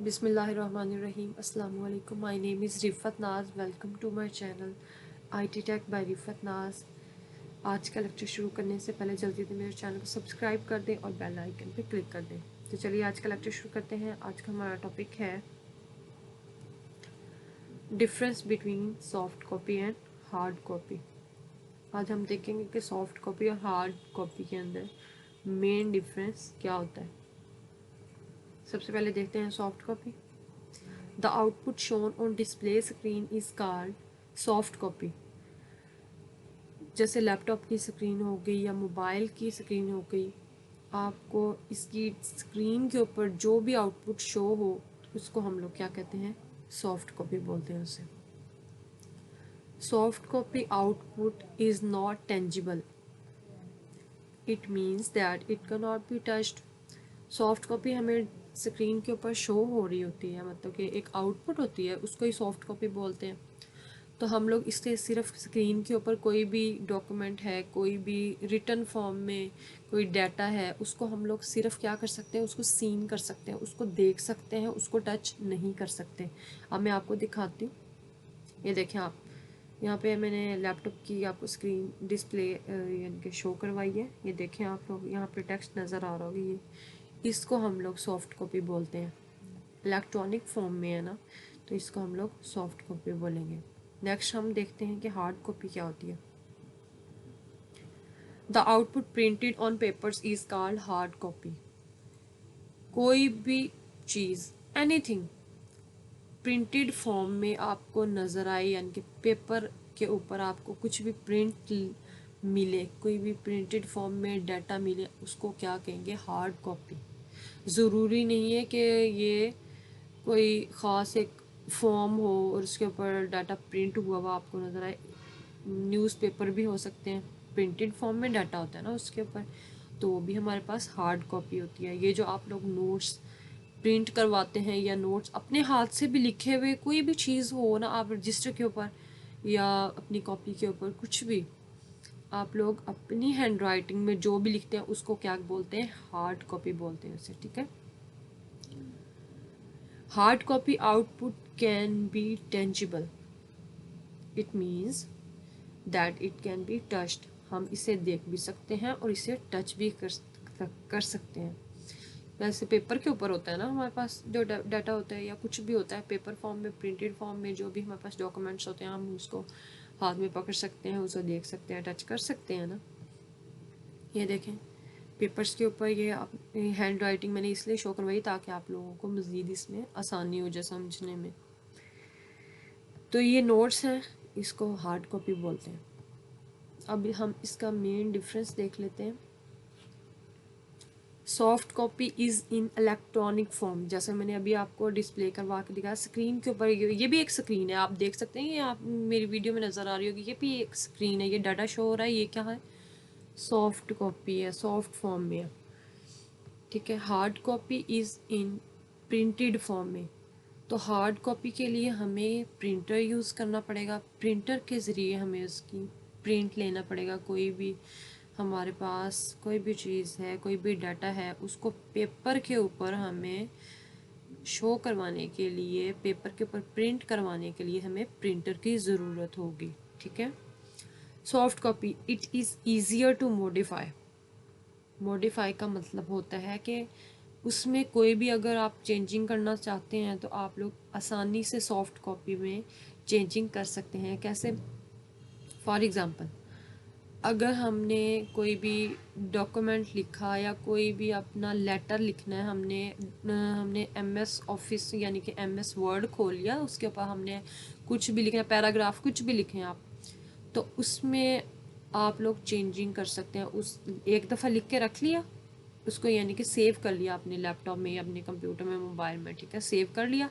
बिस्मिल्लाहिर्रहमानिर्रहीम। अस्सलाम वालेकुम। My name is Rifat Naaz. Welcome to my channel IT tech by Rifat Naaz. आज का लेक्चर शुरू करने से पहले जल्दी से मेरे चैनल को सब्सक्राइब कर दें और बेल आइकन पे क्लिक कर दें। तो चलिए आज का लेक्चर शुरू करते हैं। आज का हमारा टॉपिक है difference between soft copy and hard copy. आज हम देखेंगे कि सॉफ्ट कॉपी और हार्ड कॉपी के अंदर मेन डिफरेंस क्या होता है। सबसे पहले देखते हैं soft copy. The output shown on display screen is called soft copy। जैसे लैपटॉप की स्क्रीन हो गई या मोबाइल की स्क्रीन हो गई, आपको इसकी स्क्रीन के ऊपर जो भी आउटपुट शो हो उसको हम लोग क्या कहते हैं, सॉफ्ट कॉपी बोलते हैं उसे। Soft copy output is not tangible, it means that it can not be touched. Soft copy हमें स्क्रीन के ऊपर शो हो रही होती है, मतलब कि एक आउटपुट होती है, उसको ही सॉफ्ट कॉपी बोलते हैं। तो हम लोग इससे सिर्फ स्क्रीन के ऊपर कोई भी डॉक्यूमेंट है, कोई भी रिटन फॉर्म में कोई डाटा है, उसको हम लोग सिर्फ क्या कर सकते हैं, उसको सीन कर सकते हैं, उसको देख सकते हैं, उसको टच नहीं कर सकते। अब मैं आपको दिखाती हूँ। ये देखें आप, यहाँ पे मैंने लैपटॉप की आपको स्क्रीन डिस्प्ले यानी कि शो करवाई है। ये देखें आप लोग, यहाँ पे टेक्स्ट नज़र आ रहा होगा। ये इसको हम लोग सॉफ्ट कॉपी बोलते हैं। इलेक्ट्रॉनिक फॉर्म में है ना, तो इसको हम लोग सॉफ्ट कॉपी बोलेंगे। नेक्स्ट हम देखते हैं कि हार्ड कॉपी क्या होती है। The output printed on papers is called hard copy. कोई भी चीज़, एनीथिंग प्रिंटेड फॉर्म में आपको नज़र आए, यानी कि पेपर के ऊपर आपको कुछ भी प्रिंट मिले, कोई भी प्रिंटेड फॉर्म में डाटा मिले, उसको क्या कहेंगे, हार्ड कॉपी। ज़रूरी नहीं है कि ये कोई ख़ास एक फॉर्म हो और उसके ऊपर डाटा प्रिंट हुआ हुआ आपको नज़र आए। न्यूज़पेपर भी हो सकते हैं, प्रिंटेड फॉर्म में डाटा होता है ना उसके ऊपर, तो वो भी हमारे पास हार्ड कॉपी होती है। ये जो आप लोग नोट्स प्रिंट करवाते हैं या नोट्स अपने हाथ से भी लिखे हुए कोई भी चीज़ हो ना, आप रजिस्टर के ऊपर या अपनी कॉपी के ऊपर कुछ भी आप लोग अपनी हैंड राइटिंग में जो भी लिखते हैं उसको क्या बोलते हैं, हार्ड कॉपी बोलते हैं उसे। ठीक है। Hard copy output can be tangible, it means that it can be touched. हम इसे देख भी सकते हैं और इसे टच भी कर सकते हैं। वैसे पेपर के ऊपर होता है ना हमारे पास जो डाटा होता है या कुछ भी होता है पेपर फॉर्म में, प्रिंटेड फॉर्म में जो भी हमारे पास डॉक्यूमेंट्स होते हैं, हम उसको हाथ में पकड़ सकते हैं, उसे देख सकते हैं, टच कर सकते हैं ना। ये देखें पेपर्स के ऊपर ये हैंड राइटिंग मैंने इसलिए शो करवाई ताकि आप लोगों को मज़ीद इसमें आसानी हो जाए समझने में। तो ये नोट्स हैं, इसको हार्ड कॉपी बोलते हैं। अब हम इसका मेन डिफरेंस देख लेते हैं। Soft copy is in electronic form, जैसे मैंने अभी आपको डिस्प्ले करवा के दिखाया स्क्रीन के ऊपर। ये भी एक स्क्रीन है, आप देख सकते हैं, ये आप मेरी वीडियो में नज़र आ रही होगी, ये भी एक स्क्रीन है, ये डाटा शो हो रहा है, ये क्या है, सॉफ्ट कॉपी है, सॉफ्ट फॉर्म में है। ठीक है। Hard copy is in printed form में, तो हार्ड कॉपी के लिए हमें प्रिंटर यूज़ करना पड़ेगा, प्रिंटर के ज़रिए हमें उसकी प्रिंट लेना पड़ेगा। कोई भी हमारे पास कोई भी चीज़ है, कोई भी डाटा है, उसको पेपर के ऊपर हमें शो करवाने के लिए, पेपर के ऊपर प्रिंट करवाने के लिए हमें प्रिंटर की ज़रूरत होगी। ठीक है। Soft copy, it is easier to modify. Modify का मतलब होता है कि उसमें कोई भी अगर आप चेंजिंग करना चाहते हैं तो आप लोग आसानी से सॉफ्ट कॉपी में चेंजिंग कर सकते हैं। कैसे, फॉर एग्ज़ाम्पल अगर हमने कोई भी डॉक्यूमेंट लिखा या कोई भी अपना लेटर लिखना है, हमने MS ऑफिस यानी कि MS वर्ड खोल लिया, उसके ऊपर हमने कुछ भी लिखना, पैराग्राफ कुछ भी लिखें आप, तो उसमें आप लोग चेंजिंग कर सकते हैं। उस एक दफ़ा लिख के रख लिया उसको, यानी कि सेव कर लिया अपने लैपटॉप में या अपने कंप्यूटर में, मोबाइल में। ठीक है, सेव कर लिया।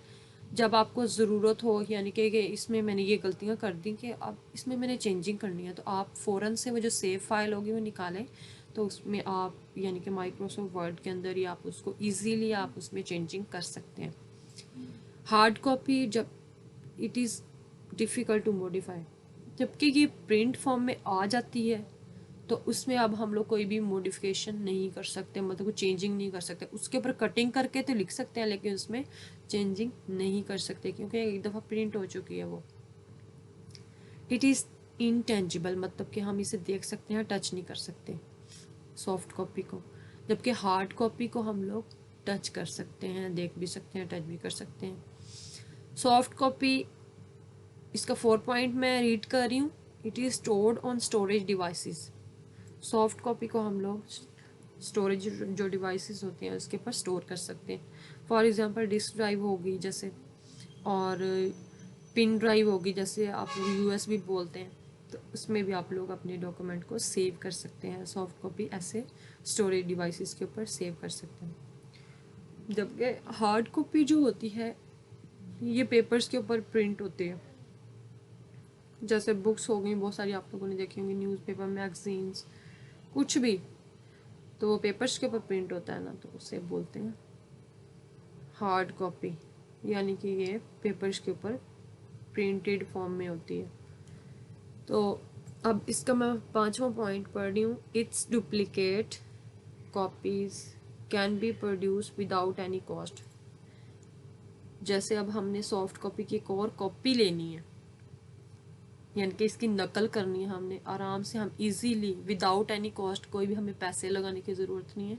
जब आपको ज़रूरत हो, यानी कि इसमें मैंने ये गलतियाँ कर दी कि अब इसमें मैंने चेंजिंग करनी है, तो आप फ़ौरन से वो जो सेव फाइल होगी वो निकालें, तो उसमें आप यानी कि माइक्रोसॉफ्ट वर्ड के अंदर ही आप उसको ईजीली आप उसमें चेंजिंग कर सकते हैं। हार्ड कॉपी जब it is difficult to modify, जबकि ये प्रिंट फॉर्म में आ जाती है तो उसमें अब हम लोग कोई भी मॉडिफिकेशन नहीं कर सकते, मतलब चेंजिंग नहीं कर सकते। उसके ऊपर कटिंग करके तो लिख सकते हैं लेकिन उसमें चेंजिंग नहीं कर सकते क्योंकि एक दफ़ा प्रिंट हो चुकी है वो। इट इज़ इनटेंजिबल, मतलब कि हम इसे देख सकते हैं, टच नहीं कर सकते सॉफ्ट कॉपी को, जबकि हार्ड कॉपी को हम लोग टच कर सकते हैं, देख भी सकते हैं, टच भी कर सकते हैं। सॉफ्ट कॉपी, इसका 4 पॉइंट मैं रीड कर रही हूँ। It is stored on storage devices. Soft copy को हम लोग स्टोरेज जो डिवाइसेस होते हैं उसके ऊपर स्टोर कर सकते हैं। फॉर एग्जांपल डिस्क ड्राइव होगी जैसे, और पिन ड्राइव होगी जैसे, आप लोग यूएसबी बोलते हैं, तो उसमें भी आप लोग अपने डॉक्यूमेंट को सेव कर सकते हैं। सॉफ्ट कॉपी ऐसे स्टोरेज डिवाइसेस के ऊपर सेव कर सकते हैं। जबकि हार्ड कॉपी जो होती है ये पेपर्स के ऊपर प्रिंट होती है, जैसे बुक्स हो गई बहुत सारी, आप लोगों ने देखी होंगी, न्यूज़पेपर, मैगजीन्स, कुछ भी, तो वो पेपर्स के ऊपर प्रिंट होता है ना, तो उसे बोलते हैं हार्ड कॉपी, यानी कि ये पेपर्स के ऊपर प्रिंटेड फॉर्म में होती है। तो अब इसका मैं 5वां पॉइंट पढ़ रही हूँ। It's duplicate copies can be produce without any cost. जैसे अब हमने सॉफ्ट कॉपी की एक और कॉपी लेनी है, यानी कि इसकी नकल करनी है हमने, आराम से हम इजीली विदाउट एनी कॉस्ट, कोई भी हमें पैसे लगाने की ज़रूरत नहीं है,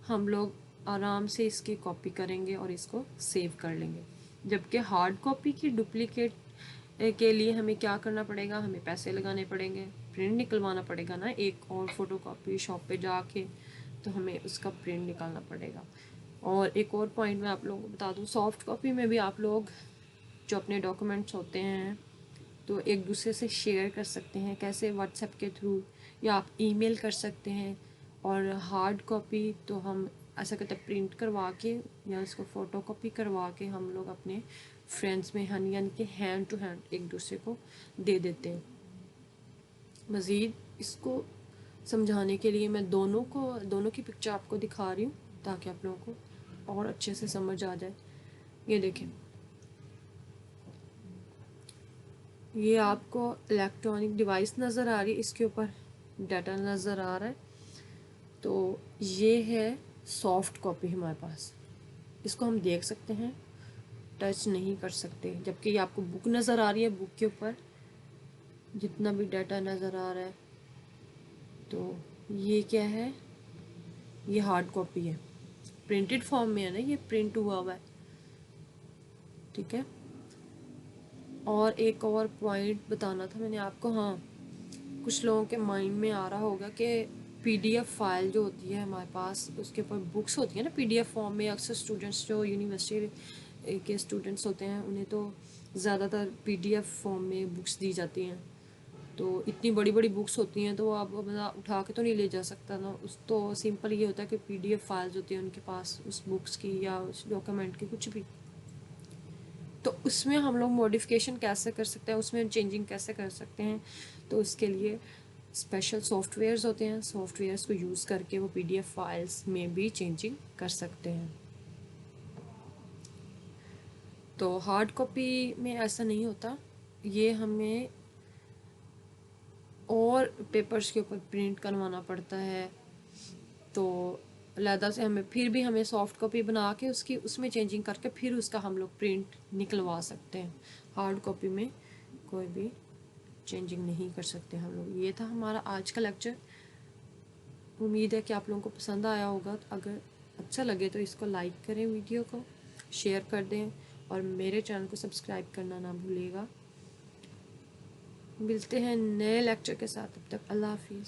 हम लोग आराम से इसकी कॉपी करेंगे और इसको सेव कर लेंगे। जबकि हार्ड कॉपी की डुप्लीकेट के लिए हमें क्या करना पड़ेगा, हमें पैसे लगाने पड़ेंगे, प्रिंट निकलवाना पड़ेगा ना, एक और फोटोकॉपी शॉप पे जाके, तो हमें उसका प्रिंट निकालना पड़ेगा। और एक और पॉइंट मैं आप लोगों को बता दूँ, सॉफ्ट कॉपी में भी आप लोग जो अपने डॉक्यूमेंट्स होते हैं तो एक दूसरे से शेयर कर सकते हैं, कैसे, व्हाट्सएप के थ्रू, या आप ईमेल कर सकते हैं। और हार्ड कॉपी तो हम ऐसा करते हैं प्रिंट करवा के या उसको फ़ोटो कॉपी करवा के हम लोग अपने फ्रेंड्स में यानी कि हैंड टू हैंड एक दूसरे को दे देते हैं। मज़ीद इसको समझाने के लिए मैं दोनों की पिक्चर आपको दिखा रही हूँ ताकि आप लोगों को और अच्छे से समझ आ जाए। ये देखें, ये आपको इलेक्ट्रॉनिक डिवाइस नज़र आ रही है, इसके ऊपर डाटा नज़र आ रहा है, तो ये है सॉफ्ट कॉपी हमारे पास, इसको हम देख सकते हैं, टच नहीं कर सकते। जबकि ये आपको बुक नज़र आ रही है, बुक के ऊपर जितना भी डाटा नज़र आ रहा है, तो ये क्या है, ये हार्ड कॉपी है, प्रिंटेड फॉर्म में है ना, ये प्रिंट हुआ हुआ है, ठीक है। और एक और पॉइंट बताना था मैंने आपको, हाँ, कुछ लोगों के माइंड में आ रहा होगा कि पीडीएफ फाइल जो होती है हमारे पास, उसके ऊपर बुक्स होती है ना पीडीएफ फॉर्म में, अक्सर स्टूडेंट्स जो यूनिवर्सिटी के स्टूडेंट्स होते हैं उन्हें तो ज़्यादातर पीडीएफ फॉर्म में बुक्स दी जाती हैं। तो इतनी बड़ी बड़ी बुक्स होती हैं तो वो आप मतलब उठा के तो नहीं ले जा सकता ना, उस तो सिंपल ये होता है कि पीडीएफ फाइल्स होती हैं उनके पास उस बुक्स की या उस डॉक्यूमेंट की, कुछ भी, तो उसमें हम लोग मॉडिफिकेशन कैसे कर सकते हैं, उसमें चेंजिंग कैसे कर सकते हैं। तो उसके लिए स्पेशल सॉफ्टवेयर्स होते हैं, सॉफ्टवेयर्स को यूज़ करके वो पीडीएफ फाइल्स में भी चेंजिंग कर सकते हैं। तो हार्ड कॉपी में ऐसा नहीं होता, ये हमें और पेपर्स के ऊपर प्रिंट करवाना पड़ता है, तो अलहदा से हमें सॉफ्ट कॉपी बना के उसकी उसमें चेंजिंग करके फिर उसका हम लोग प्रिंट निकलवा सकते हैं। हार्ड कॉपी में कोई भी चेंजिंग नहीं कर सकते हम लोग। ये था हमारा आज का लेक्चर। उम्मीद है कि आप लोगों को पसंद आया होगा। अगर अच्छा लगे तो इसको लाइक करें, वीडियो को शेयर कर दें और मेरे चैनल को सब्सक्राइब करना ना भूलिएगा। मिलते हैं नए लेक्चर के साथ, तब तक अल्लाह हाफिज़।